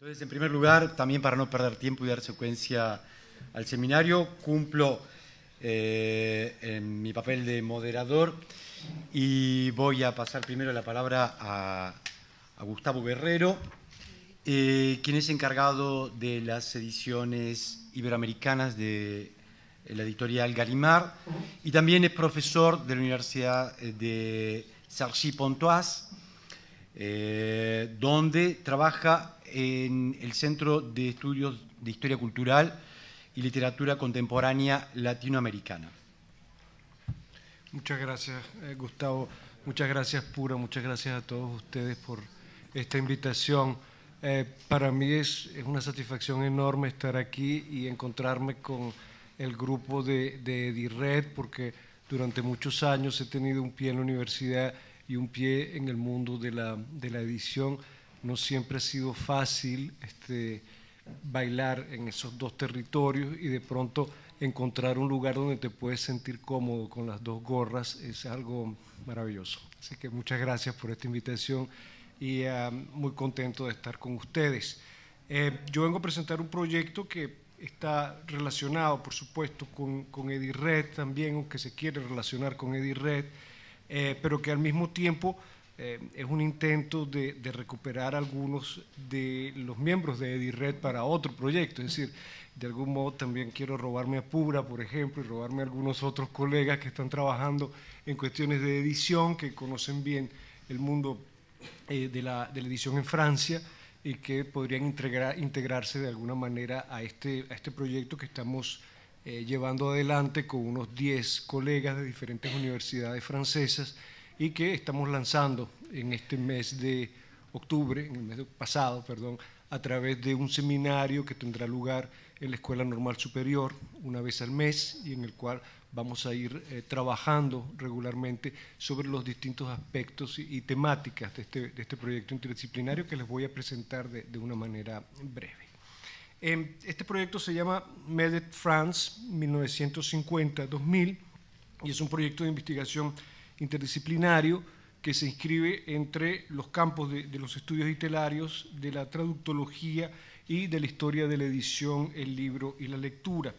Entonces, en primer lugar, también para no perder tiempo y dar secuencia al seminario, cumplo en mi papel de moderador y voy a pasar primero la palabra a Gustavo Guerrero, quien es encargado de las ediciones iberoamericanas de la editorial Gallimard y también es profesor de la Universidad de Cergy-Pontoise, donde trabaja en el Centro de Estudios de Historia Cultural y Literatura Contemporánea Latinoamericana. Muchas gracias, Gustavo. Muchas gracias, Pura. Muchas gracias a todos ustedes por esta invitación. Para mí es una satisfacción enorme estar aquí y encontrarme con el grupo de EDIRRED, porque durante muchos años he tenido un pie en la universidad y un pie en el mundo de la edición. No siempre ha sido fácil bailar en esos dos territorios y de pronto encontrar un lugar donde te puedes sentir cómodo con las dos gorras es algo maravilloso. Así que muchas gracias por esta invitación y muy contento de estar con ustedes. Yo vengo a presentar un proyecto que está relacionado, por supuesto, con EDIRRED también, aunque se quiere relacionar con EDIRRED, pero que al mismo tiempo es un intento de recuperar algunos de los miembros de EDIRRED para otro proyecto. Es decir, de algún modo también quiero robarme a Pura, por ejemplo, y robarme a algunos otros colegas que están trabajando en cuestiones de edición, que conocen bien el mundo de la edición en Francia y que podrían integrarse de alguna manera a este proyecto que estamos llevando adelante con unos 10 colegas de diferentes universidades francesas y que estamos lanzando en este mes de octubre, en el mes pasado, perdón, a través de un seminario que tendrá lugar en la Escuela Normal Superior una vez al mes y en el cual vamos a ir trabajando regularmente sobre los distintos aspectos y temáticas de este proyecto interdisciplinario que les voy a presentar de una manera breve. Este proyecto se llama MEDET France 1950-2000 y es un proyecto de investigación interdisciplinario que se inscribe entre los campos de los estudios literarios, de la traductología y de la historia de la edición, el libro y la lectura.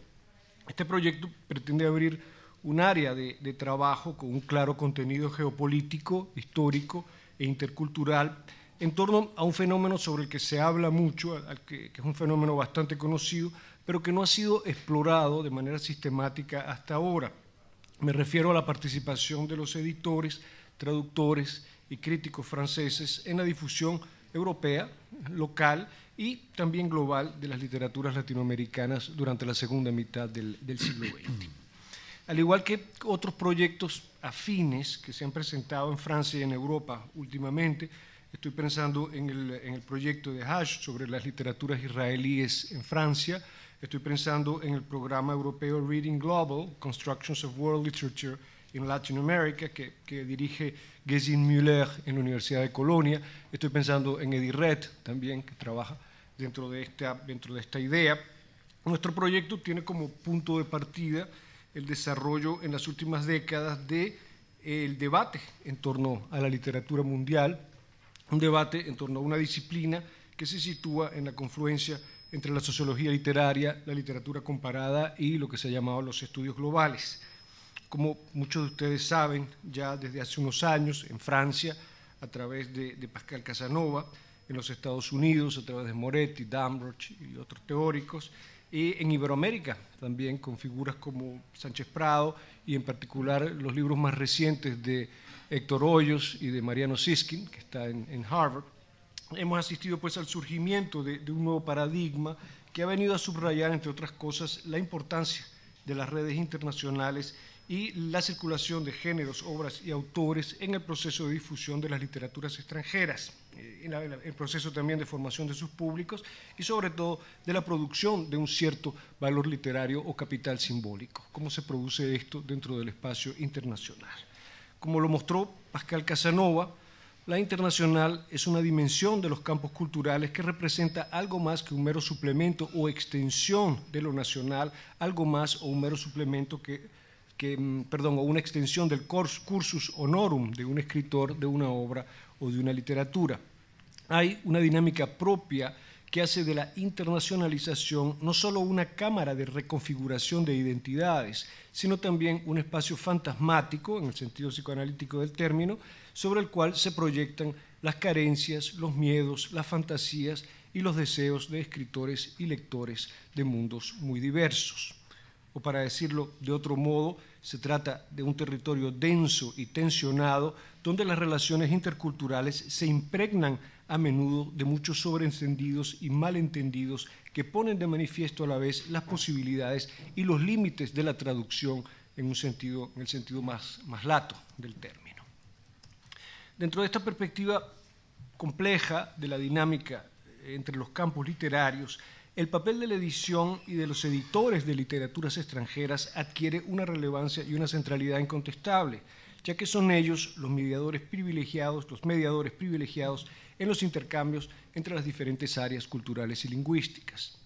Este proyecto pretende abrir un área de trabajo con un claro contenido geopolítico, histórico e intercultural en torno a un fenómeno sobre el que se habla mucho, que es un fenómeno bastante conocido, pero que no ha sido explorado de manera sistemática hasta ahora. Me refiero a la participación de los editores, traductores y críticos franceses en la difusión europea, local y también global de las literaturas latinoamericanas durante la segunda mitad del siglo XX. Al igual que otros proyectos afines que se han presentado en Francia y en Europa últimamente, estoy pensando en el proyecto de Hash sobre las literaturas israelíes en Francia, estoy pensando en el programa europeo Reading Global, Constructions of World Literature in Latin America, que dirige Gesine Müller en la Universidad de Colonia. Estoy pensando en EDIRRED también, que trabaja dentro de esta idea. Nuestro proyecto tiene como punto de partida el desarrollo en las últimas décadas del debate en torno a la literatura mundial, un debate en torno a una disciplina que se sitúa en la confluencia entre la sociología literaria, la literatura comparada y lo que se ha llamado los estudios globales. Como muchos de ustedes saben, ya desde hace unos años en Francia, a través de Pascal Casanova, en los Estados Unidos, a través de Moretti, Damrosch y otros teóricos, y en Iberoamérica también con figuras como Sánchez Prado y en particular los libros más recientes de Héctor Hoyos y de Mariano Siskin, que está en Harvard. Hemos asistido pues al surgimiento de un nuevo paradigma que ha venido a subrayar, entre otras cosas, la importancia de las redes internacionales y la circulación de géneros, obras y autores en el proceso de difusión de las literaturas extranjeras, en el proceso también de formación de sus públicos y sobre todo de la producción de un cierto valor literario o capital simbólico. ¿Cómo se produce esto dentro del espacio internacional? Como lo mostró Pascal Casanova, la internacional es una dimensión de los campos culturales que representa algo más que un mero suplemento o extensión de lo nacional, algo más o un mero suplemento o una extensión del cursus honorum de un escritor, de una obra o de una literatura. Hay una dinámica propia que hace de la internacionalización no solo una cámara de reconfiguración de identidades, sino también un espacio fantasmático, en el sentido psicoanalítico del término, sobre el cual se proyectan las carencias, los miedos, las fantasías y los deseos de escritores y lectores de mundos muy diversos. O para decirlo de otro modo, se trata de un territorio denso y tensionado donde las relaciones interculturales se impregnan a menudo de muchos sobreentendidos y malentendidos que ponen de manifiesto a la vez las posibilidades y los límites de la traducción en el sentido más lato del término. Dentro de esta perspectiva compleja de la dinámica entre los campos literarios, el papel de la edición y de los editores de literaturas extranjeras adquiere una relevancia y una centralidad incontestable, ya que son ellos los mediadores privilegiados en los intercambios entre las diferentes áreas culturales y lingüísticas.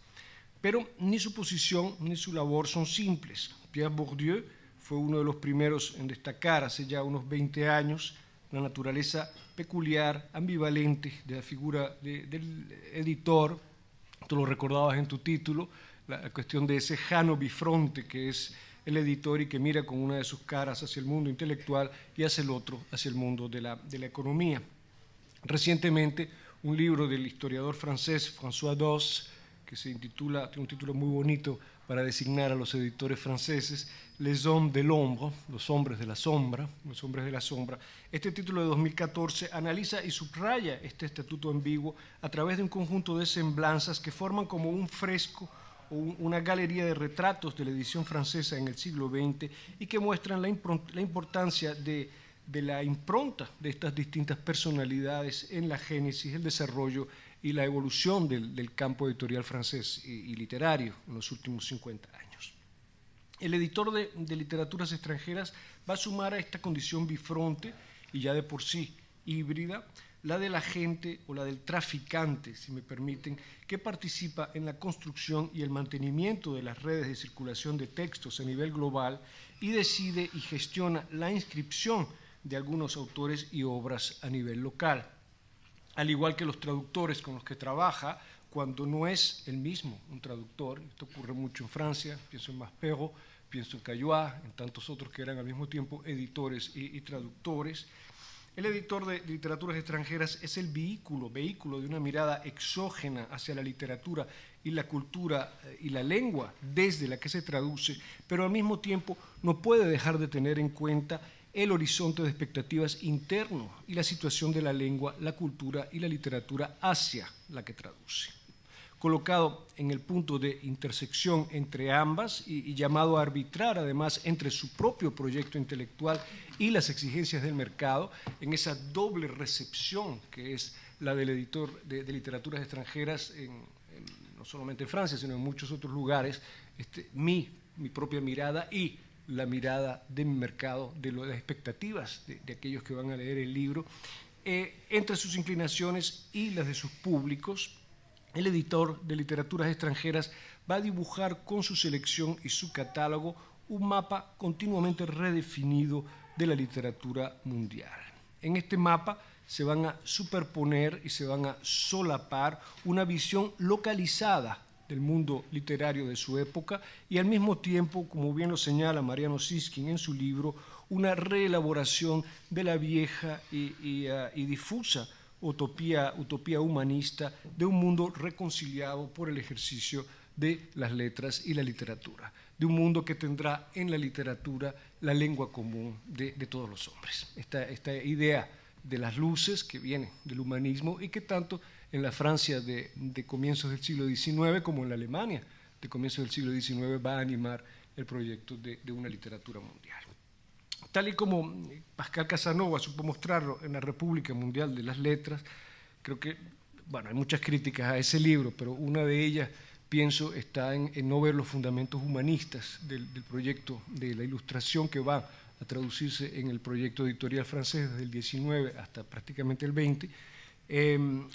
Pero ni su posición ni su labor son simples. Pierre Bourdieu fue uno de los primeros en destacar hace ya unos 20 años la naturaleza peculiar, ambivalente de la figura del editor. Tú lo recordabas en tu título, la cuestión de ese Jano bifronte que es el editor y que mira con una de sus caras hacia el mundo intelectual y hacia el otro, hacia el mundo de la economía. Recientemente, un libro del historiador francés François Dos, que tiene un título muy bonito para designar a los editores franceses, Les Hommes de l'Ombre, los hombres de la sombra, los hombres de la sombra. Este título de 2014 analiza y subraya este estatuto ambiguo a través de un conjunto de semblanzas que forman como un fresco o una galería de retratos de la edición francesa en el siglo XX y que muestran la importancia de la impronta de estas distintas personalidades en la génesis, el desarrollo y la evolución del campo editorial francés y literario en los últimos 50 años. El editor de literaturas extranjeras va a sumar a esta condición bifronte y ya de por sí híbrida, la del agente o la del traficante, si me permiten, que participa en la construcción y el mantenimiento de las redes de circulación de textos a nivel global y decide y gestiona la inscripción de algunos autores y obras a nivel local. Al igual que los traductores con los que trabaja, cuando no es el mismo un traductor, esto ocurre mucho en Francia, pienso en Maspero, pienso en Caillois, en tantos otros que eran al mismo tiempo editores y traductores. El editor de literaturas extranjeras es el vehículo de una mirada exógena hacia la literatura y la cultura y la lengua desde la que se traduce, pero al mismo tiempo no puede dejar de tener en cuenta el horizonte de expectativas interno y la situación de la lengua, la cultura y la literatura hacia la que traduce. Colocado en el punto de intersección entre ambas y llamado a arbitrar además entre su propio proyecto intelectual y las exigencias del mercado, en esa doble recepción que es la del editor de literaturas extranjeras, no solamente en Francia, sino en muchos otros lugares, mi propia mirada y la mirada de mi mercado, de las expectativas de aquellos que van a leer el libro, entre sus inclinaciones y las de sus públicos. El editor de literaturas extranjeras va a dibujar con su selección y su catálogo un mapa continuamente redefinido de la literatura mundial. En este mapa se van a superponer y se van a solapar una visión localizada del mundo literario de su época y al mismo tiempo, como bien lo señala Mariano Siskin en su libro, una reelaboración de la vieja y difusa utopía humanista de un mundo reconciliado por el ejercicio de las letras y la literatura, de un mundo que tendrá en la literatura la lengua común de todos los hombres. Esta idea de las luces que viene del humanismo y que tanto en la Francia de comienzos del siglo XIX como en la Alemania de comienzos del siglo XIX va a animar el proyecto de una literatura mundial. Tal y como Pascal Casanova supo mostrarlo en la República Mundial de las Letras, creo que, hay muchas críticas a ese libro, pero una de ellas, pienso, está en no ver los fundamentos humanistas del proyecto de la Ilustración que va a traducirse en el proyecto editorial francés desde el 19 hasta prácticamente el 20.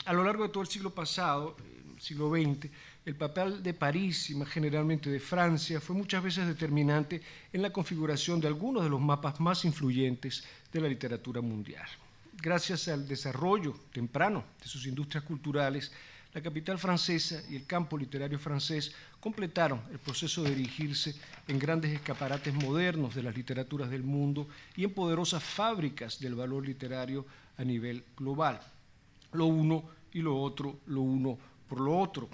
A lo largo de todo el siglo pasado, el siglo XX, el papel de París y más generalmente de Francia fue muchas veces determinante en la configuración de algunos de los mapas más influyentes de la literatura mundial. Gracias al desarrollo temprano de sus industrias culturales, la capital francesa y el campo literario francés completaron el proceso de erigirse en grandes escaparates modernos de las literaturas del mundo y en poderosas fábricas del valor literario a nivel global. Lo uno y lo otro, lo uno por lo otro.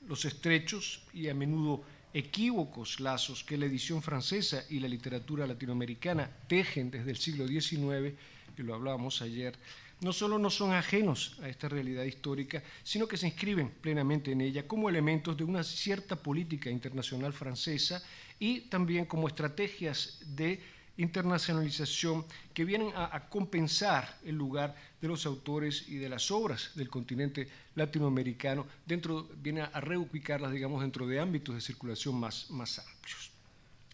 Los estrechos y a menudo equívocos lazos que la edición francesa y la literatura latinoamericana tejen desde el siglo XIX, y lo hablábamos ayer, no solo no son ajenos a esta realidad histórica, sino que se inscriben plenamente en ella como elementos de una cierta política internacional francesa y también como estrategias de internacionalización que vienen a compensar el lugar de los autores y de las obras del continente latinoamericano, viene a reubicarlas, digamos, dentro de ámbitos de circulación más amplios.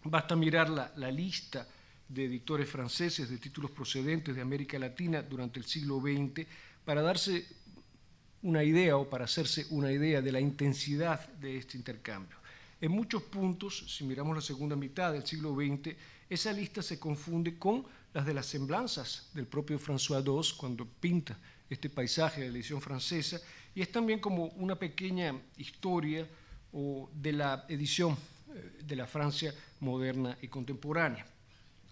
Basta mirar la lista de editores franceses de títulos procedentes de América Latina durante el siglo XX para darse una idea o para hacerse una idea de la intensidad de este intercambio. En muchos puntos, si miramos la segunda mitad del siglo XX, esa lista se confunde con las de las semblanzas del propio François II cuando pinta este paisaje de la edición francesa, y es también como una pequeña historia de la edición de la Francia moderna y contemporánea.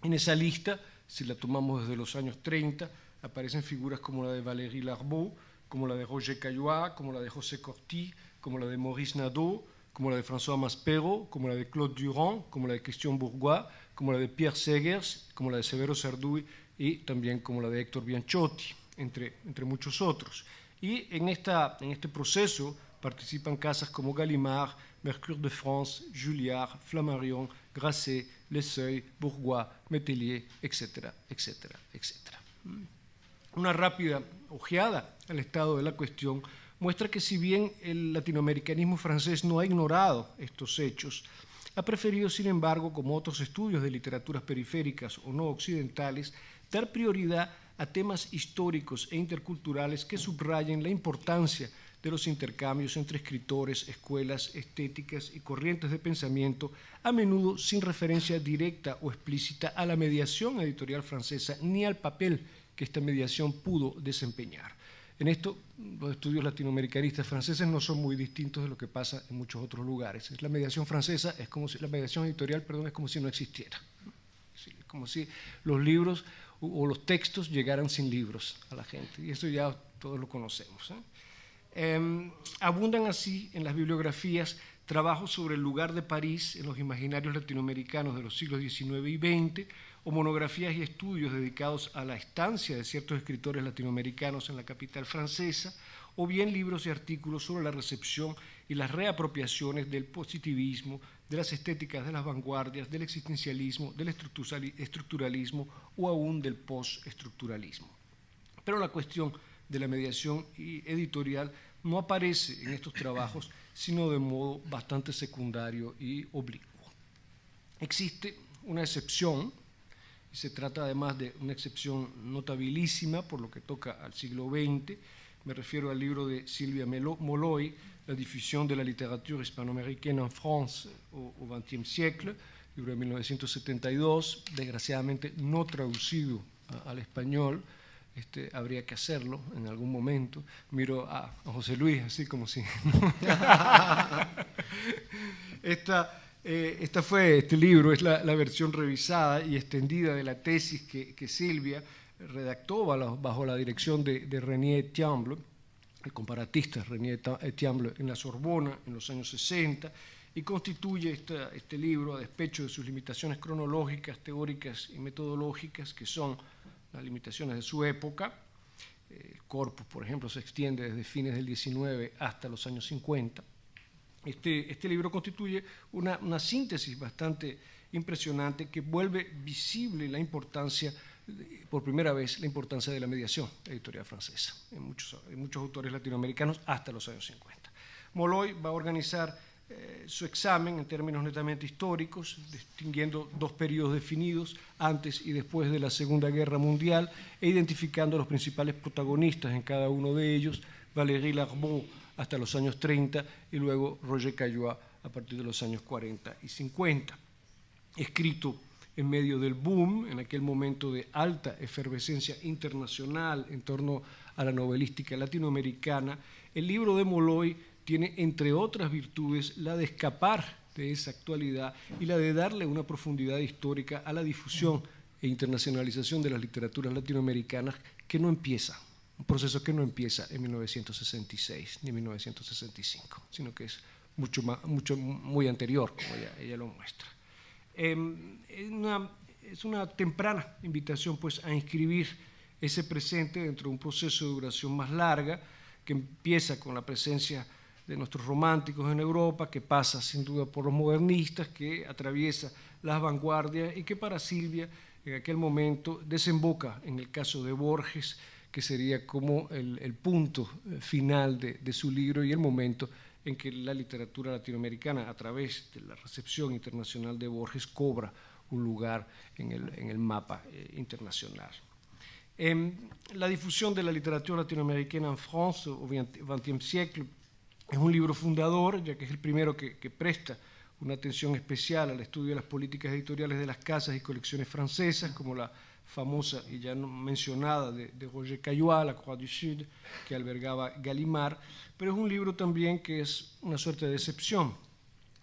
En esa lista, si la tomamos desde los años 30, aparecen figuras como la de Valéry Larbaud, como la de Roger Caillois, como la de José Corti, como la de Maurice Nadeau, como la de François Maspero, como la de Claude Durand, como la de Christian Bourgois, como la de Pierre Segers, como la de Severo Sarduy y también como la de Héctor Bianchotti, entre muchos otros. Y en este proceso participan casas como Gallimard, Mercure de France, Julliard, Flammarion, Grasset, Le Seuil, Bourgois, Métellier, etcétera, etcétera, etcétera. Una rápida ojeada al estado de la cuestión muestra que si bien el latinoamericanismo francés no ha ignorado estos hechos, ha preferido, sin embargo, como otros estudios de literaturas periféricas o no occidentales, dar prioridad a temas históricos e interculturales que subrayen la importancia de los intercambios entre escritores, escuelas, estéticas y corrientes de pensamiento, a menudo sin referencia directa o explícita a la mediación editorial francesa ni al papel que esta mediación pudo desempeñar. En esto, los estudios latinoamericanistas franceses no son muy distintos de lo que pasa en muchos otros lugares. La mediación francesa es como si, la mediación editorial, perdón, es como si no existiera. Es como si los libros o los textos llegaran sin libros a la gente, y eso ya todos lo conocemos. Abundan así en las bibliografías trabajos sobre el lugar de París en los imaginarios latinoamericanos de los siglos XIX y XX, o monografías y estudios dedicados a la estancia de ciertos escritores latinoamericanos en la capital francesa, o bien libros y artículos sobre la recepción y las reapropiaciones del positivismo, de las estéticas de las vanguardias, del existencialismo, del estructuralismo o aún del postestructuralismo. Pero la cuestión de la mediación editorial no aparece en estos trabajos, sino de modo bastante secundario y oblicuo. Existe una excepción, y se trata además de una excepción notabilísima por lo que toca al siglo XX. Me refiero al libro de Sylvia Molloy, La difusión de la literatura hispanoaméricaine en France au XXe siècle, libro de 1972, desgraciadamente no traducido al español. Habría que hacerlo en algún momento. Miro a José Luis, así como si... Este libro es la versión revisada y extendida de la tesis que Silvia redactó bajo la dirección de René Etiamble, el comparatista René Etiamble, en la Sorbona en los años 60, y constituye este libro, a despecho de sus limitaciones cronológicas, teóricas y metodológicas, que son las limitaciones de su época. El corpus, por ejemplo, se extiende desde fines del 19 hasta los años 50. Este libro constituye una síntesis bastante impresionante que vuelve visible la importancia, por primera vez, la importancia de la mediación editorial francesa en muchos autores latinoamericanos hasta los años 50. Molloy va a organizar su examen en términos netamente históricos, distinguiendo dos periodos definidos, antes y después de la Segunda Guerra Mundial, e identificando a los principales protagonistas en cada uno de ellos: Valéry Larbaud hasta los años 30 y luego Roger Caillois a partir de los años 40 y 50. Escrito en medio del boom, en aquel momento de alta efervescencia internacional en torno a la novelística latinoamericana, El libro de Molloy tiene, entre otras virtudes, la de escapar de esa actualidad y la de darle una profundidad histórica a la difusión e internacionalización de las literaturas latinoamericanas, que no empieza, un proceso que no empieza en 1966 ni 1965, sino que es muy anterior, como ella lo muestra. Es una temprana invitación, pues, a inscribir ese presente dentro de un proceso de duración más larga, que empieza con la presencia de nuestros románticos en Europa, que pasa sin duda por los modernistas, que atraviesa las vanguardias y que para Silvia en aquel momento desemboca en el caso de Borges, que sería como el punto final de su libro y el momento en que la literatura latinoamericana, a través de la recepción internacional de Borges, cobra un lugar en el mapa internacional. La difusión de la literatura latinoamericana en France au XXe siècle es un libro fundador, ya que es el primero que presta una atención especial al estudio de las políticas editoriales de las casas y colecciones francesas, como la famosa y ya mencionada de Roger Caillois, La Croix du Sud, que albergaba Gallimard, pero es un libro también que es una suerte de excepción.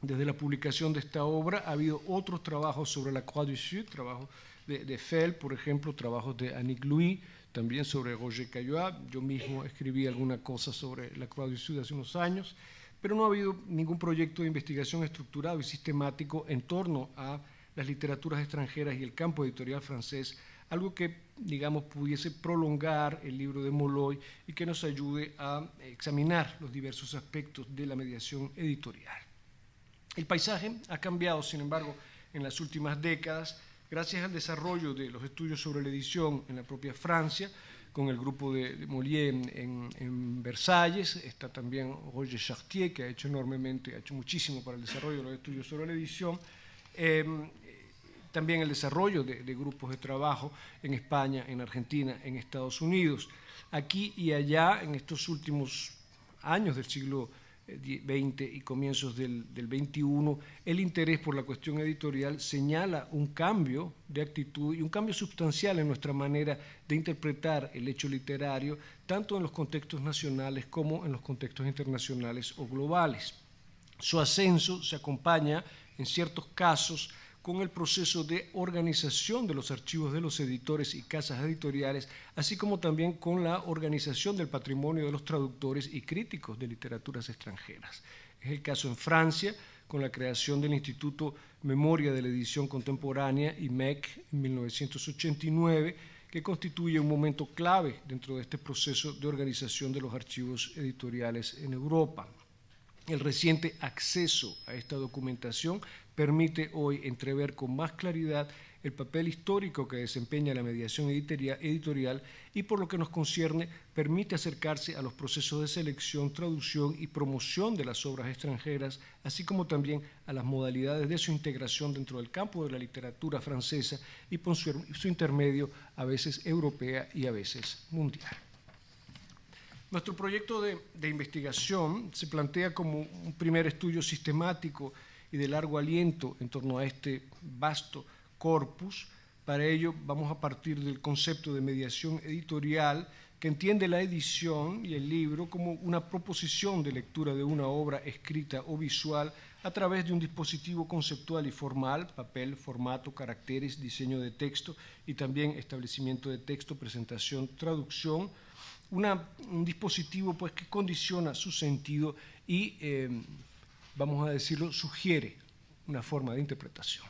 Desde la publicación de esta obra ha habido otros trabajos sobre La Croix du Sud, trabajos de Fell, por ejemplo, trabajos de Annick Louis, también sobre Roger Caillois. Yo mismo escribí alguna cosa sobre La Croix du Sud hace unos años, pero no ha habido ningún proyecto de investigación estructurado y sistemático en torno a las literaturas extranjeras y el campo editorial francés, algo que, digamos, pudiese prolongar el libro de Molloy y que nos ayude a examinar los diversos aspectos de la mediación editorial. El paisaje ha cambiado, sin embargo, en las últimas décadas, gracias al desarrollo de los estudios sobre la edición en la propia Francia, con el grupo de Molière en Versalles. Está también Roger Chartier, que ha hecho muchísimo para el desarrollo de los estudios sobre la edición. También el desarrollo de grupos de trabajo en España, en Argentina, en Estados Unidos. Aquí y allá, en estos últimos años del siglo XX y comienzos del XXI, el interés por la cuestión editorial señala un cambio de actitud y un cambio sustancial en nuestra manera de interpretar el hecho literario, tanto en los contextos nacionales como en los contextos internacionales o globales. Su ascenso se acompaña, en ciertos casos, con el proceso de organización de los archivos de los editores y casas editoriales, así como también con la organización del patrimonio de los traductores y críticos de literaturas extranjeras. Es el caso en Francia, con la creación del Instituto Memoria de la Edición Contemporánea, IMEC, en 1989, que constituye un momento clave dentro de este proceso de organización de los archivos editoriales en Europa. El reciente acceso a esta documentación permite hoy entrever con más claridad el papel histórico que desempeña la mediación editorial y, por lo que nos concierne, permite acercarse a los procesos de selección, traducción y promoción de las obras extranjeras, así como también a las modalidades de su integración dentro del campo de la literatura francesa y por su intermedio, a veces europea y a veces mundial. Nuestro proyecto de investigación se plantea como un primer estudio sistemático y de largo aliento en torno a este vasto corpus. Para ello vamos a partir del concepto de mediación editorial, que entiende la edición y el libro como una proposición de lectura de una obra escrita o visual a través de un dispositivo conceptual y formal, papel, formato, caracteres, diseño de texto y también establecimiento de texto, presentación, traducción. Un dispositivo, pues, que condiciona su sentido y, vamos a decirlo, sugiere una forma de interpretación.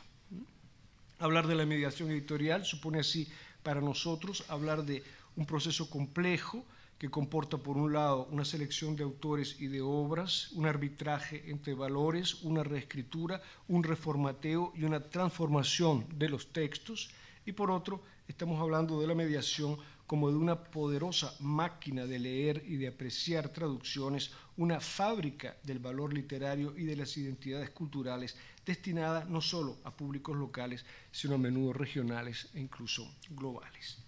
Hablar de la mediación editorial supone así para nosotros hablar de un proceso complejo que comporta, por un lado, una selección de autores y de obras, un arbitraje entre valores, una reescritura, un reformateo y una transformación de los textos, y por otro, estamos hablando de la mediación como de una poderosa máquina de leer y de apreciar traducciones, una fábrica del valor literario y de las identidades culturales, destinada no solo a públicos locales, sino a menudo regionales e incluso globales.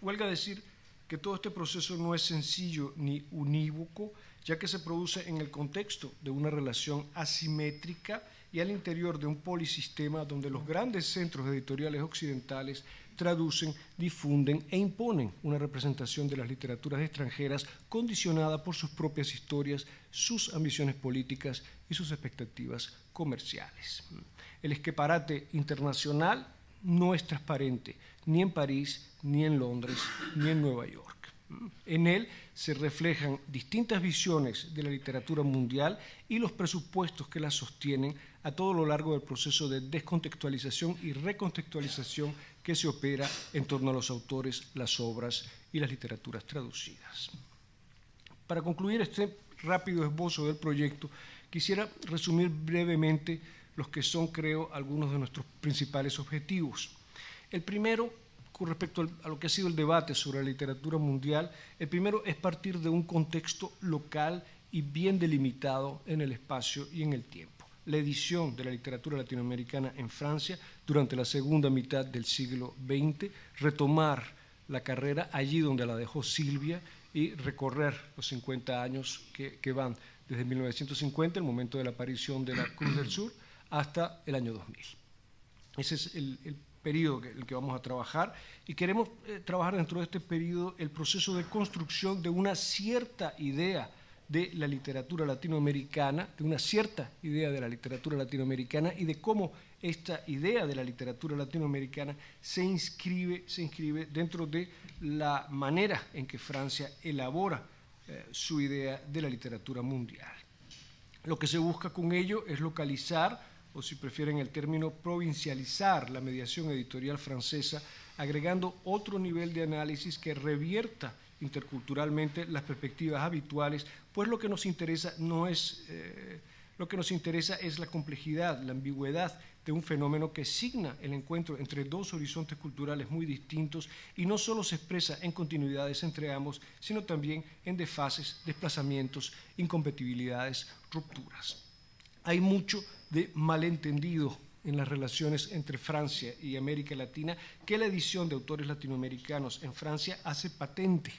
Huelga decir que todo este proceso no es sencillo ni unívoco, ya que se produce en el contexto de una relación asimétrica y al interior de un polisistema donde los grandes centros editoriales occidentales traducen, difunden e imponen una representación de las literaturas extranjeras condicionada por sus propias historias, sus ambiciones políticas y sus expectativas comerciales. El escaparate internacional no es transparente ni en París, ni en Londres, ni en Nueva York. En él se reflejan distintas visiones de la literatura mundial y los presupuestos que la sostienen a todo lo largo del proceso de descontextualización y recontextualización que se opera en torno a los autores, las obras y las literaturas traducidas. Para concluir este rápido esbozo del proyecto, quisiera resumir brevemente los que son, creo, algunos de nuestros principales objetivos. El primero, con respecto a lo que ha sido el debate sobre la literatura mundial, el primero es partir de un contexto local y bien delimitado en el espacio y en el tiempo. La edición de la literatura latinoamericana en Francia durante la segunda mitad del siglo XX, retomar la carrera allí donde la dejó Silvia y recorrer los 50 años que van desde 1950, el momento de la aparición de la Cruz del Sur, hasta el año 2000. Ese es el periodo en el que vamos a trabajar, y queremos trabajar dentro de este periodo el proceso de construcción de una cierta idea de la literatura latinoamericana, y de cómo esta idea de la literatura latinoamericana se inscribe dentro de la manera en que Francia elabora su idea de la literatura mundial. Lo que se busca con ello es localizar, o si prefieren el término, provincializar la mediación editorial francesa, agregando otro nivel de análisis que revierta interculturalmente las perspectivas habituales, pues lo que nos interesa es la complejidad, la ambigüedad de un fenómeno que signa el encuentro entre dos horizontes culturales muy distintos y no solo se expresa en continuidades entre ambos, sino también en desfases, desplazamientos, incompatibilidades, rupturas. Hay mucho de malentendido en las relaciones entre Francia y América Latina que la edición de autores latinoamericanos en Francia hace patente,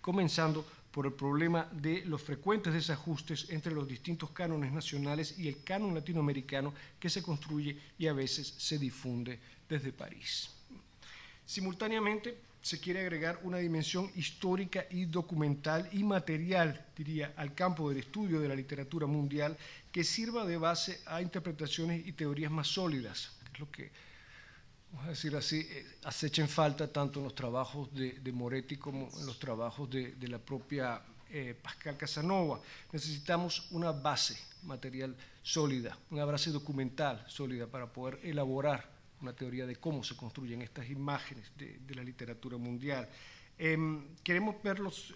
comenzando por el problema de los frecuentes desajustes entre los distintos cánones nacionales y el canon latinoamericano que se construye y a veces se difunde desde París. Simultáneamente, se quiere agregar una dimensión histórica y documental y material, diría, al campo del estudio de la literatura mundial que sirva de base a interpretaciones y teorías más sólidas, que es lo que, vamos a decir así, acecha en falta tanto en los trabajos de Moretti como en los trabajos de la propia Pascal Casanova. Necesitamos una base material sólida, una base documental sólida para poder elaborar una teoría de cómo se construyen estas imágenes de la literatura mundial. Queremos verlos,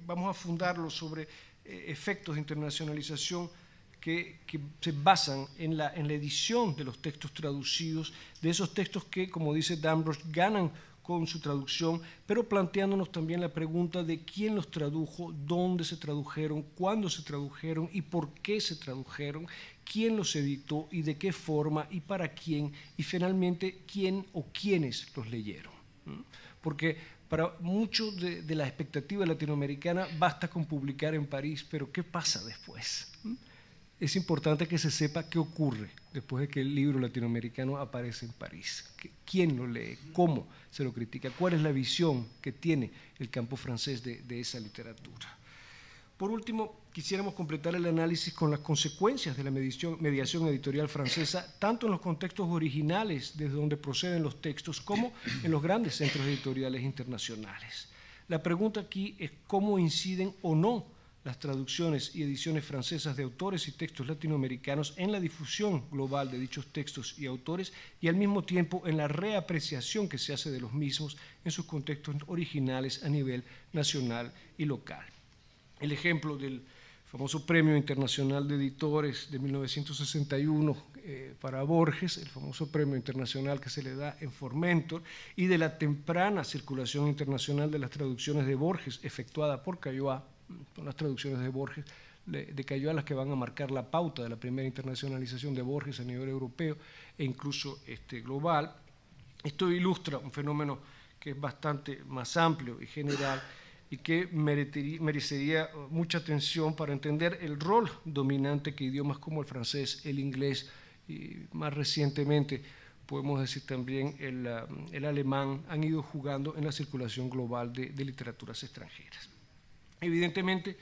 vamos a fundarlos sobre efectos de internacionalización que se basan en la edición de los textos traducidos, de esos textos que, como dice Damrosch, ganan con su traducción, pero planteándonos también la pregunta de quién los tradujo, dónde se tradujeron, cuándo se tradujeron y por qué se tradujeron, quién los editó y de qué forma y para quién, y finalmente quién o quiénes los leyeron. Porque para muchos de la expectativa latinoamericana basta con publicar en París, pero ¿qué pasa después? Es importante que se sepa qué ocurre después de que el libro latinoamericano aparece en París. ¿Quién lo lee? ¿Cómo se lo critica? ¿Cuál es la visión que tiene el campo francés de esa literatura? Por último, quisiéramos completar el análisis con las consecuencias de la mediación editorial francesa, tanto en los contextos originales desde donde proceden los textos, como en los grandes centros editoriales internacionales. La pregunta aquí es cómo inciden o no las traducciones y ediciones francesas de autores y textos latinoamericanos en la difusión global de dichos textos y autores y al mismo tiempo en la reapreciación que se hace de los mismos en sus contextos originales a nivel nacional y local. El ejemplo del famoso Premio Internacional de Editores de 1961 para Borges, el famoso premio internacional que se le da en Formentor, y de la temprana circulación internacional de las traducciones de Borges efectuada por Caillois. Son las traducciones de Borges, de Caillois, las que van a marcar la pauta de la primera internacionalización de Borges a nivel europeo e incluso global. Esto ilustra un fenómeno que es bastante más amplio y general y que merecería mucha atención para entender el rol dominante que idiomas como el francés, el inglés y más recientemente podemos decir también el alemán, han ido jugando en la circulación global de literaturas extranjeras. Evidentemente,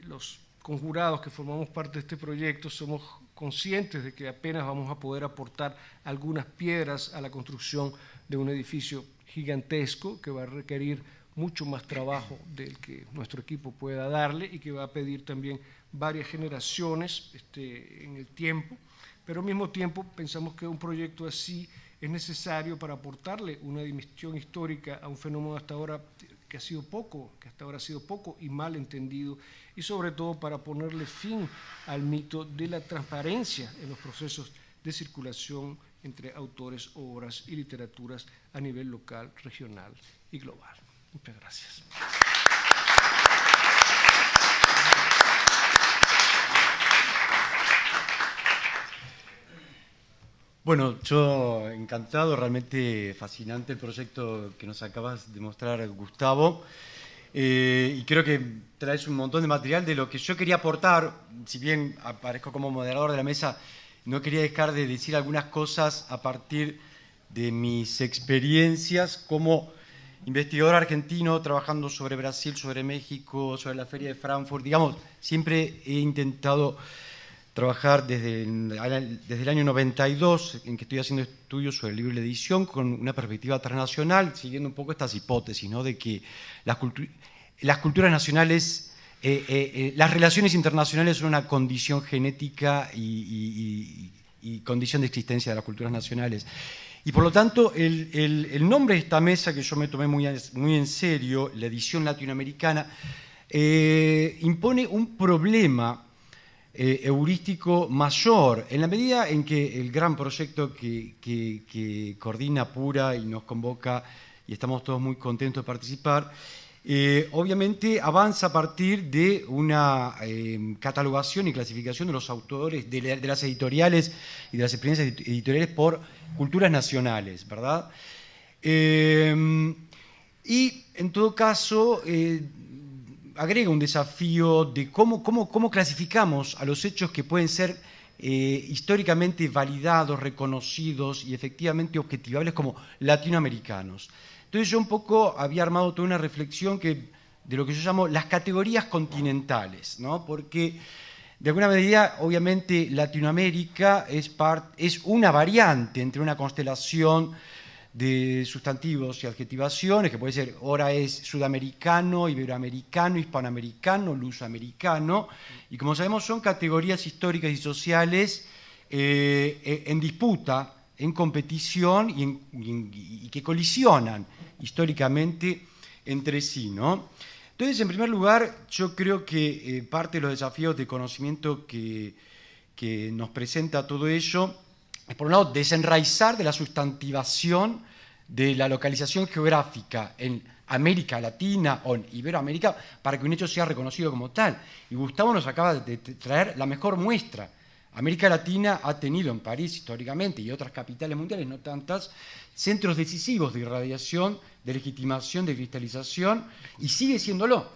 los conjurados que formamos parte de este proyecto somos conscientes de que apenas vamos a poder aportar algunas piedras a la construcción de un edificio gigantesco que va a requerir mucho más trabajo del que nuestro equipo pueda darle y que va a pedir también varias generaciones en el tiempo, pero al mismo tiempo pensamos que un proyecto así es necesario para aportarle una dimensión histórica a un fenómeno hasta ahora que hasta ahora ha sido poco y mal entendido, y sobre todo para ponerle fin al mito de la transparencia en los procesos de circulación entre autores, obras y literaturas a nivel local, regional y global. Muchas gracias. Bueno, yo encantado, realmente fascinante el proyecto que nos acabas de mostrar, Gustavo, y creo que traes un montón de material de lo que yo quería aportar. Si bien aparezco como moderador de la mesa, no quería dejar de decir algunas cosas a partir de mis experiencias como investigador argentino trabajando sobre Brasil, sobre México, sobre la Feria de Frankfurt. Digamos, siempre he intentado trabajar desde el año 92, en que estoy haciendo estudios sobre libre edición, con una perspectiva transnacional, siguiendo un poco estas hipótesis, ¿no?, de que las culturas nacionales, las relaciones internacionales son una condición genética y condición de existencia de las culturas nacionales. Y por lo tanto, el nombre de esta mesa, que yo me tomé muy en serio, la edición latinoamericana, impone un problema heurístico mayor, en la medida en que el gran proyecto que coordina Pura y nos convoca, y estamos todos muy contentos de participar, obviamente avanza a partir de una catalogación y clasificación de los autores, de las editoriales y de las experiencias editoriales por culturas nacionales, ¿verdad? Y en todo caso agrega un desafío de cómo clasificamos a los hechos que pueden ser históricamente validados, reconocidos y efectivamente objetivables como latinoamericanos. Entonces yo un poco había armado toda una reflexión de lo que yo llamo las categorías continentales, ¿no? Porque de alguna medida, obviamente, Latinoamérica es una variante entre una constelación de sustantivos y adjetivaciones, que puede ser, ahora es sudamericano, iberoamericano, hispanoamericano, lusoamericano, y como sabemos son categorías históricas y sociales en disputa, en competición y que colisionan históricamente entre sí, ¿no? Entonces, en primer lugar, yo creo que parte de los desafíos de conocimiento que nos presenta todo ello es, por un lado, desenraizar de la sustantivación de la localización geográfica en América Latina o en Iberoamérica para que un hecho sea reconocido como tal. Y Gustavo nos acaba de traer la mejor muestra. América Latina ha tenido en París históricamente y otras capitales mundiales, no tantas, centros decisivos de irradiación, de legitimación, de cristalización, y sigue siéndolo.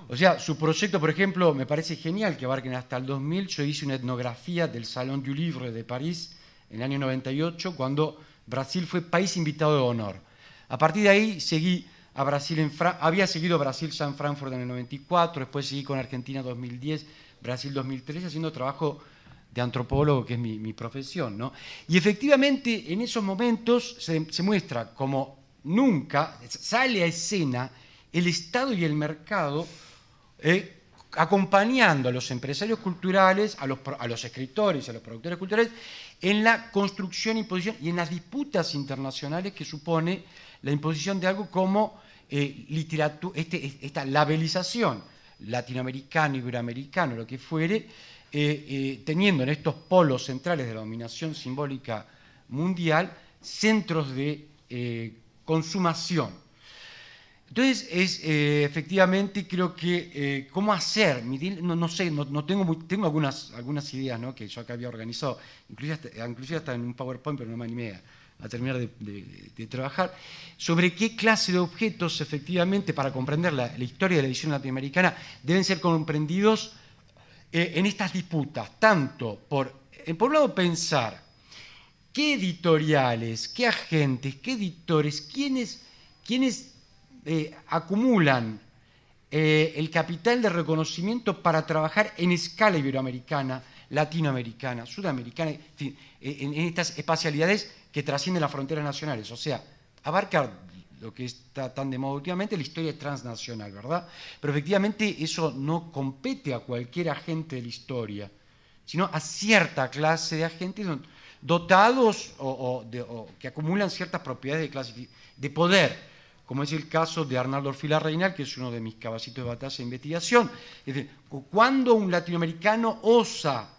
O sea, su proyecto, por ejemplo, me parece genial, que abarquen hasta el 2000. Yo hice una etnografía del Salón du Livre de París en el año 98, cuando Brasil fue país invitado de honor. A partir de ahí seguí a Brasil, había seguido a Brasil ya en Frankfurt en el 94, después seguí con Argentina 2010, Brasil 2013, haciendo trabajo de antropólogo, que es mi profesión, ¿no? Y efectivamente en esos momentos se muestra como nunca, sale a escena el Estado y el mercado acompañando a los empresarios culturales, a los escritores, a los productores culturales, en la construcción, imposición y en las disputas internacionales que supone la imposición de algo como literatura, esta labelización latinoamericano, iberoamericano, lo que fuere, teniendo en estos polos centrales de la dominación simbólica mundial centros de consumación. Entonces, efectivamente, creo que cómo hacer, no sé, tengo algunas ideas, ¿no?, que yo acá había organizado, inclusive hasta en un PowerPoint, pero no me animé a terminar de trabajar, sobre qué clase de objetos, efectivamente, para comprender la historia de la edición latinoamericana, deben ser comprendidos en estas disputas, tanto por un lado pensar qué editoriales, qué agentes, qué editores, quiénes acumulan el capital de reconocimiento para trabajar en escala iberoamericana, latinoamericana, sudamericana, en fin, en estas espacialidades que trascienden las fronteras nacionales. O sea, abarcar lo que está tan de moda últimamente, la historia transnacional, ¿verdad? Pero efectivamente eso no compete a cualquier agente de la historia, sino a cierta clase de agentes dotados o que acumulan ciertas propiedades de poder, como es el caso de Arnaldo Orfila Reynal, que es uno de mis caballitos de batalla de investigación. Es decir, cuando un latinoamericano osa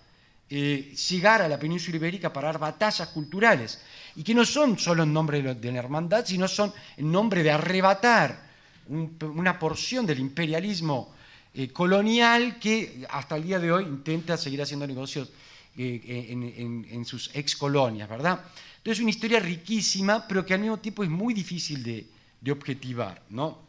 llegar a la península ibérica para dar batallas culturales, y que no son solo en nombre de la hermandad, sino son en nombre de arrebatar una porción del imperialismo colonial que hasta el día de hoy intenta seguir haciendo negocios en sus ex colonias, ¿verdad? Entonces es una historia riquísima, pero que al mismo tiempo es muy difícil de objetivar, ¿no?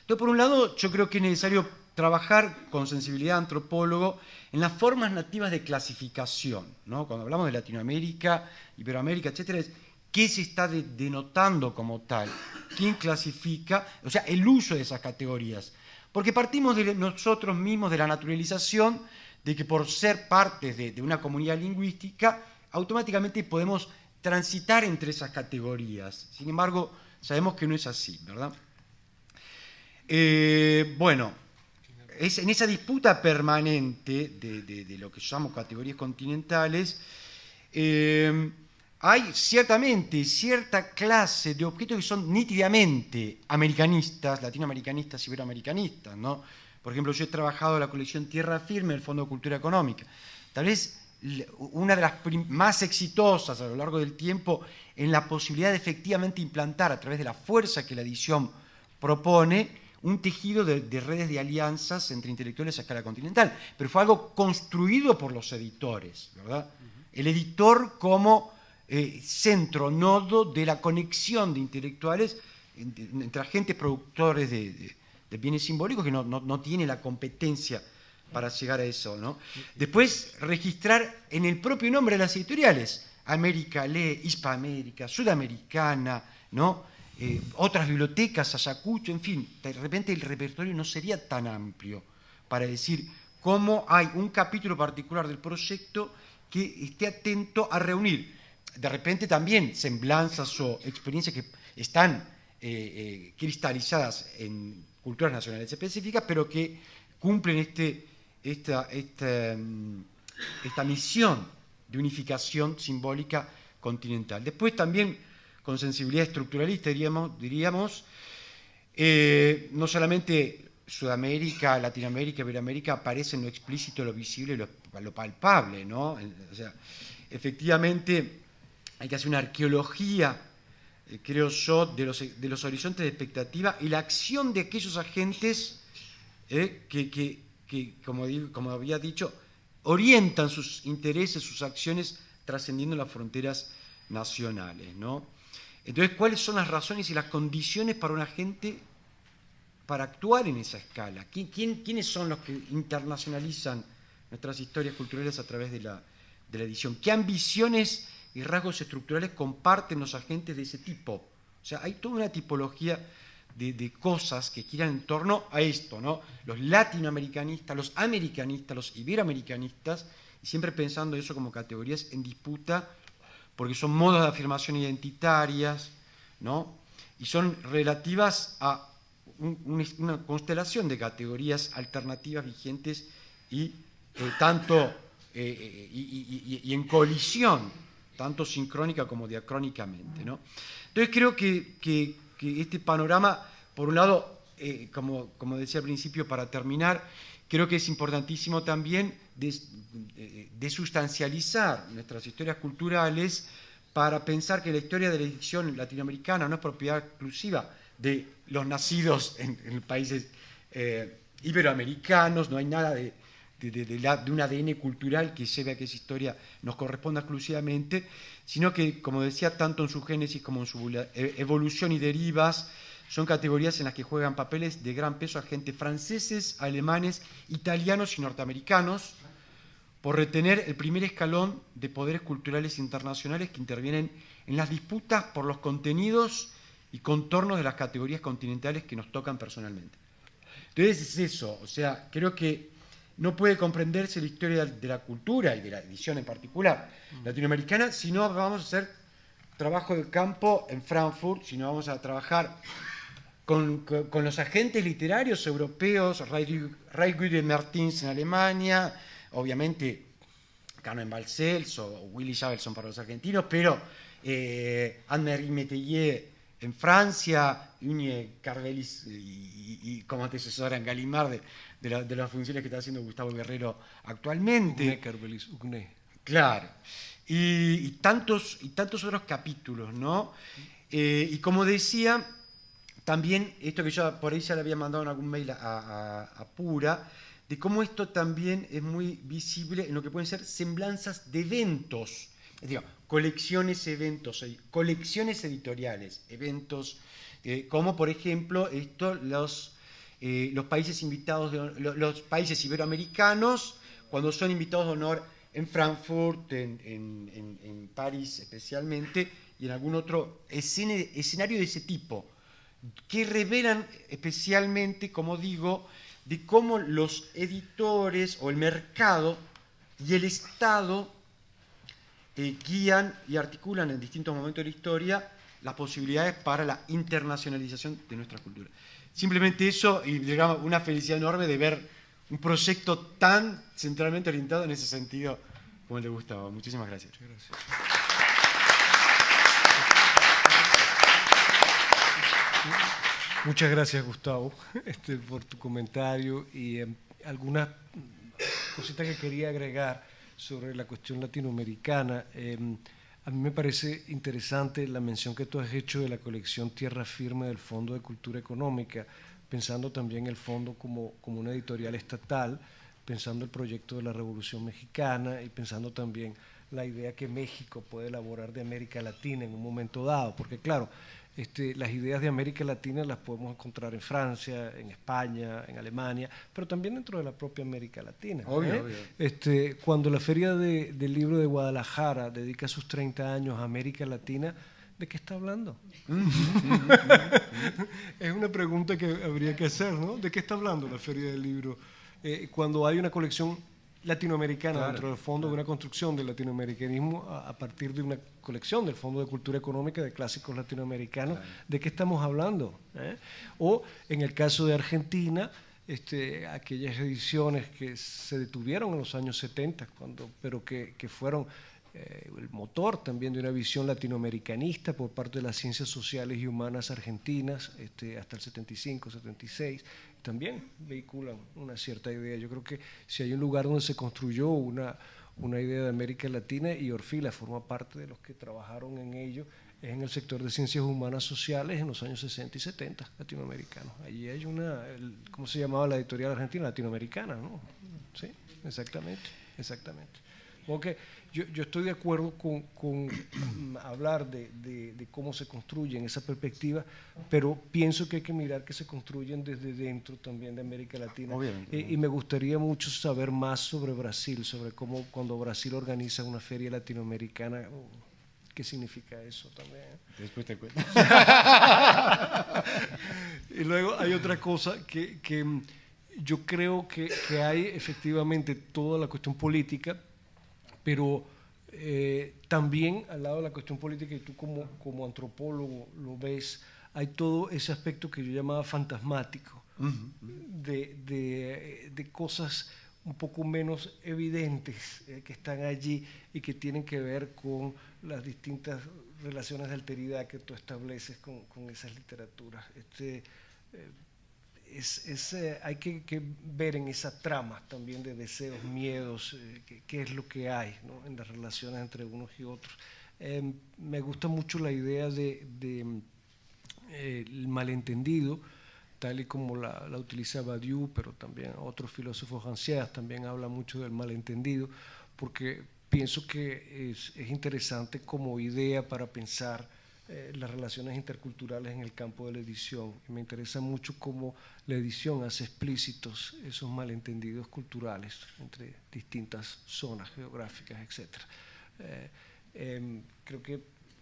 Entonces, por un lado, yo creo que es necesario trabajar con sensibilidad de antropólogo en las formas nativas de clasificación, ¿no? Cuando hablamos de Latinoamérica, Iberoamérica, etcétera, es qué se está denotando como tal, quién clasifica, o sea, el uso de esas categorías. Porque partimos de nosotros mismos, de la naturalización, de que por ser parte de una comunidad lingüística, automáticamente podemos transitar entre esas categorías. Sin embargo, sabemos que no es así, ¿verdad? Bueno, es en esa disputa permanente de lo que llamamos categorías continentales, hay ciertamente cierta clase de objetos que son nítidamente americanistas, latinoamericanistas, iberoamericanistas, ¿no? Por ejemplo, yo he trabajado en la colección Tierra Firme del Fondo de Cultura Económica. Tal vez una de las más exitosas a lo largo del tiempo en la posibilidad de efectivamente implantar a través de la fuerza que la edición propone un tejido de redes de alianzas entre intelectuales a escala continental, pero fue algo construido por los editores, ¿verdad? El editor como centro, nodo de la conexión de intelectuales entre agentes productores de bienes simbólicos que no tiene la competencia para llegar a eso, ¿no? Después, registrar en el propio nombre de las editoriales, América Lee, Hispanoamérica, Sudamericana, ¿no? Otras bibliotecas, Ayacucho, en fin, de repente el repertorio no sería tan amplio para decir cómo hay un capítulo particular del proyecto que esté atento a reunir, de repente también semblanzas o experiencias que están cristalizadas en culturas nacionales específicas, pero que cumplen esta misión de unificación simbólica continental. Después también, con sensibilidad estructuralista, diríamos no solamente Sudamérica, Latinoamérica, Iberoamérica aparecen lo explícito, lo visible, lo palpable, ¿no? O sea, efectivamente hay que hacer una arqueología, creo yo, de los horizontes de expectativa y la acción de aquellos agentes que como había dicho, orientan sus intereses, sus acciones, trascendiendo las fronteras nacionales, ¿no? Entonces, ¿cuáles son las razones y las condiciones para un agente para actuar en esa escala? ¿Quiénes son los que internacionalizan nuestras historias culturales a través de la edición? ¿Qué ambiciones y rasgos estructurales comparten los agentes de ese tipo? O sea, hay toda una tipología de cosas que giran en torno a esto, ¿no? Los latinoamericanistas, los americanistas, los iberoamericanistas, y siempre pensando eso como categorías en disputa, porque son modos de afirmación identitarias, ¿no? Y son relativas a una constelación de categorías alternativas vigentes y en colisión, tanto sincrónica como diacrónicamente, ¿no? Entonces creo que este panorama, por un lado, como decía al principio, para terminar, creo que es importantísimo también desustancializar nuestras historias culturales para pensar que la historia de la edición latinoamericana no es propiedad exclusiva de los nacidos en países iberoamericanos, no hay nada de un ADN cultural que lleve a que esa historia nos corresponda exclusivamente, sino que, como decía, tanto en su génesis como en su evolución y derivas, son categorías en las que juegan papeles de gran peso agentes franceses, alemanes, italianos y norteamericanos, por retener el primer escalón de poderes culturales internacionales que intervienen en las disputas por los contenidos y contornos de las categorías continentales que nos tocan personalmente. Entonces es eso, o sea, creo que no puede comprenderse la historia de la cultura y de la edición en particular latinoamericana si no vamos a hacer trabajo de campo en Frankfurt, si no vamos a trabajar con los agentes literarios europeos, Raigude Martins en Alemania, obviamente Carmen Balcells o Willy Javelson para los argentinos, pero Anne-Marie Métayer en Francia, Unie Carvelis y como antecesora en Gallimard de las funciones que está haciendo Gustavo Guerrero actualmente. Ugne Carvelis, Ugne. Claro. Y tantos otros capítulos, ¿no? Y como decía, también esto que yo por ahí ya le había mandado en algún mail a Pura, de cómo esto también es muy visible en lo que pueden ser semblanzas de eventos, es decir, colecciones editoriales, eventos, como por ejemplo los países invitados, los países iberoamericanos, cuando son invitados de honor en Frankfurt, en París especialmente, y en algún otro escenario de ese tipo, que revelan especialmente, como digo, de cómo los editores o el mercado y el Estado guían y articulan en distintos momentos de la historia las posibilidades para la internacionalización de nuestra cultura. Simplemente eso, y digamos, una felicidad enorme de ver un proyecto tan centralmente orientado en ese sentido como el de Gustavo. Muchísimas gracias. Muchas gracias. Muchas gracias, Gustavo, por tu comentario y algunas cositas que quería agregar sobre la cuestión latinoamericana. A mí me parece interesante la mención que tú has hecho de la colección Tierra Firme del Fondo de Cultura Económica, pensando también el fondo como una editorial estatal, pensando el proyecto de la Revolución Mexicana y pensando también la idea que México puede elaborar de América Latina en un momento dado, porque claro, las ideas de América Latina las podemos encontrar en Francia, en España, en Alemania, pero también dentro de la propia América Latina. Obvio. Cuando la Feria del Libro de Guadalajara dedica sus 30 años a América Latina, ¿de qué está hablando? Es una pregunta que habría que hacer, ¿no? ¿De qué está hablando la Feria del Libro? Cuando hay una colección latinoamericana dentro del fondo de una construcción del latinoamericanismo a partir de una colección del Fondo de Cultura Económica de clásicos latinoamericanos, ¿de qué estamos hablando? O en el caso de Argentina, aquellas ediciones que se detuvieron en los años 70, pero que fueron el motor también de una visión latinoamericanista por parte de las ciencias sociales y humanas argentinas hasta el 75, 76, también vehiculan una cierta idea. Yo creo que si hay un lugar donde se construyó una idea de América Latina, y Orfila forma parte de los que trabajaron en ello, es en el sector de ciencias humanas sociales en los años 60 y 70 latinoamericanos. Allí hay ¿cómo se llamaba la editorial argentina? Latinoamericana, ¿no? Sí, exactamente. Porque yo estoy de acuerdo con hablar de cómo se construye en esa perspectiva, pero pienso que hay que mirar que se construyen desde dentro también de América Latina. Y me gustaría mucho saber más sobre Brasil, sobre cómo cuando Brasil organiza una feria latinoamericana, ¿qué significa eso también? Después te cuento. Y luego hay otra cosa que yo creo que hay efectivamente toda la cuestión política, pero también al lado de la cuestión política, y tú como antropólogo lo ves, hay todo ese aspecto que yo llamaba fantasmático, de cosas un poco menos evidentes que están allí y que tienen que ver con las distintas relaciones de alteridad que tú estableces con esas literaturas. Hay que ver en esa trama también de deseos, miedos, qué es lo que hay, ¿no?, en las relaciones entre unos y otros. Me gusta mucho la idea el malentendido, tal y como la utiliza Badiou, pero también otros filósofos ancianos también hablan mucho del malentendido, porque pienso que es interesante como idea para pensar las relaciones interculturales en el campo de la edición. Y me interesa mucho cómo la edición hace explícitos esos malentendidos culturales entre distintas zonas geográficas, etc. Creo que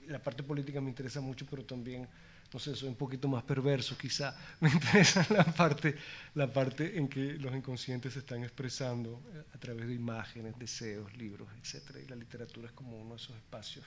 la parte política me interesa mucho, pero también, no sé, soy un poquito más perverso quizá. Me interesa la parte en que los inconscientes se están expresando a través de imágenes, deseos, libros, etc. Y la literatura es como uno de esos espacios